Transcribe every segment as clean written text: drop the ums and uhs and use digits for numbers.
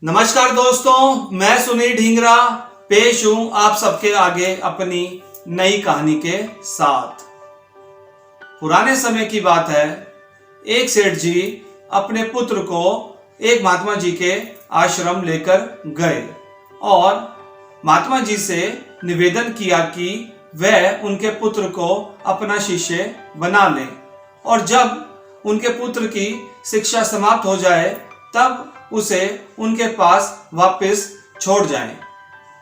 नमस्कार दोस्तों, मैं सुनील ढींगरा पेश हूं आप सबके आगे अपनी नई कहानी के साथ। पुराने समय की बात है, एक सेठ जी अपने पुत्र को एक महात्मा जी के आश्रम लेकर गए और महात्मा जी से निवेदन किया कि वह उनके पुत्र को अपना शिष्य बना लें और जब उनके पुत्र की शिक्षा समाप्त हो जाए तब उसे उनके पास वापस छोड़ जाएं।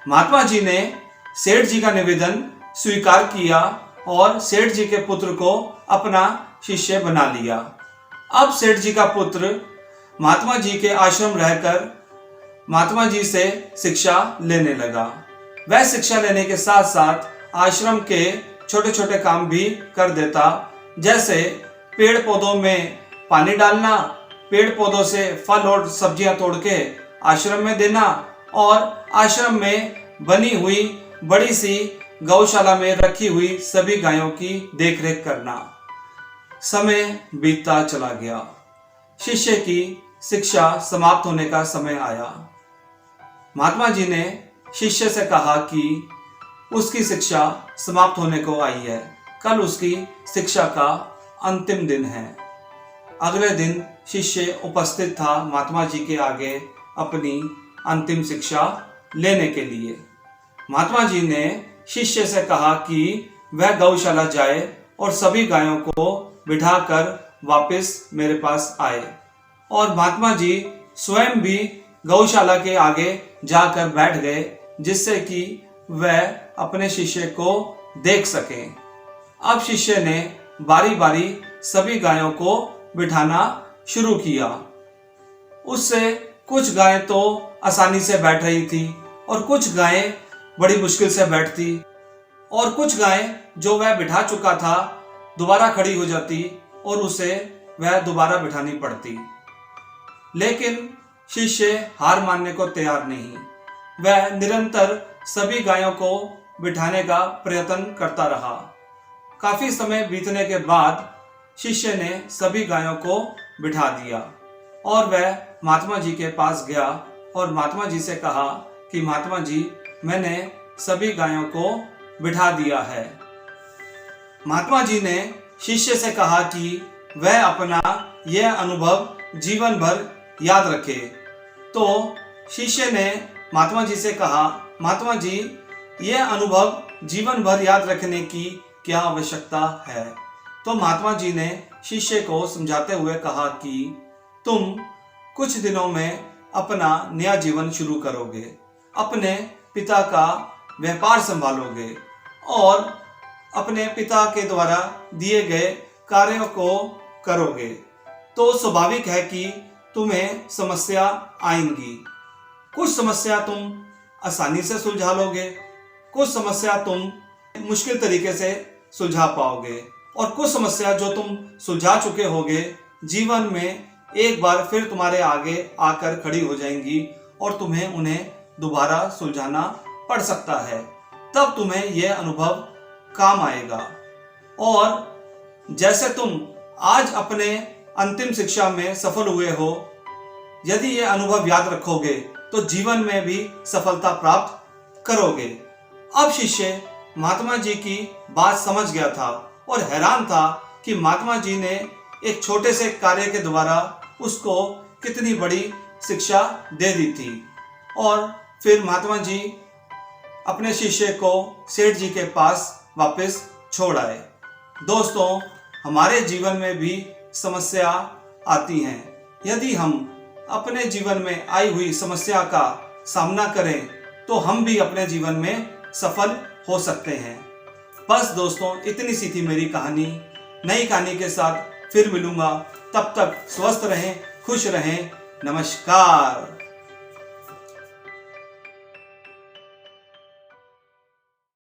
महात्मा जी ने सेठ जी का निवेदन स्वीकार किया और सेठ जी के पुत्र को अपना शिष्य बना लिया। अब सेठ जी का पुत्र महात्मा जी के आश्रम रहकर महात्मा जी से शिक्षा लेने लगा। वह शिक्षा लेने के साथ साथ आश्रम के छोटे छोटे काम भी कर देता, जैसे पेड़ पौधों में पानी डालना, पेड़ पौधों से फल और सब्जियां तोड़ के आश्रम में देना और आश्रम में बनी हुई बड़ी सी गौशाला में रखी हुई सभी गायों की देखरेख करना। समय बीतता चला गया। शिष्य की शिक्षा समाप्त होने का समय आया। महात्मा जी ने शिष्य से कहा कि उसकी शिक्षा समाप्त होने को आई है, कल उसकी शिक्षा का अंतिम दिन है। अगले दिन शिष्य उपस्थित था महात्मा जी के आगे अपनी अंतिम शिक्षा लेने के लिए। महात्मा जी ने शिष्य से कहा कि वह गौशाला जाए और सभी गायों को बिठाकर वापस मेरे पास आए और महात्मा जी स्वयं भी गौशाला के आगे जाकर बैठ गए, जिससे कि वह अपने शिष्य को देख सकें। अब शिष्य ने बारी बारी सभी गायों को बिठाना शुरू किया। उससे कुछ गायें तो आसानी से बैठ रही थी और कुछ गायें बड़ी मुश्किल से बैठती और कुछ गायें जो वह बिठा चुका था दोबारा खड़ी हो जाती और उसे वह दोबारा बिठानी पड़ती। लेकिन शिष्य हार मानने को तैयार नहीं। वह निरंतर सभी गायों को बिठाने का प्रयत्न करता रहा। काफी समय बीतने के बाद शिष्य ने सभी गायों को बिठा दिया और वह महात्मा जी के पास गया और महात्मा जी से कहा कि महात्मा जी, मैंने सभी गायों को बिठा दिया है। महात्मा जी ने शिष्य से कहा कि वह अपना यह अनुभव जीवन भर याद रखे। तो शिष्य ने महात्मा जी से कहा, महात्मा जी, यह अनुभव जीवन भर याद रखने की क्या आवश्यकता है? तो महात्मा जी ने शिष्य को समझाते हुए कहा कि तुम कुछ दिनों में अपना नया जीवन शुरू करोगे, अपने पिता का व्यापार संभालोगे और अपने पिता के द्वारा दिए गए कार्यों को करोगे, तो स्वाभाविक है कि तुम्हें समस्या आएंगी। कुछ समस्या तुम आसानी से सुलझा लोगे, कुछ समस्या तुम मुश्किल तरीके से सुलझा पाओगे और कुछ समस्या जो तुम सुलझा चुके होगे जीवन में एक बार फिर तुम्हारे आगे आकर खड़ी हो जाएंगी और तुम्हें उन्हें दोबारा सुलझाना पड़ सकता है। तब तुम्हें यह अनुभव काम आएगा और जैसे तुम आज अपने अंतिम शिक्षा में सफल हुए हो, यदि यह अनुभव याद रखोगे तो जीवन में भी सफलता प्राप्त करोगे। अब शिष्य महात्मा जी की बात समझ गया था और हैरान था कि महात्मा जी ने एक छोटे से कार्य के द्वारा उसको कितनी बड़ी शिक्षा दे दी थी। और फिर महात्मा जी अपने शिष्य को सेठ जी के पास वापस छोड़ आए। दोस्तों, हमारे जीवन में भी समस्या आती हैं। यदि हम अपने जीवन में आई हुई समस्या का सामना करें तो हम भी अपने जीवन में सफल हो सकते हैं। बस दोस्तों, इतनी सी थी मेरी कहानी। नई कहानी के साथ फिर मिलूंगा। तब तक स्वस्थ रहें, खुश रहें। नमस्कार।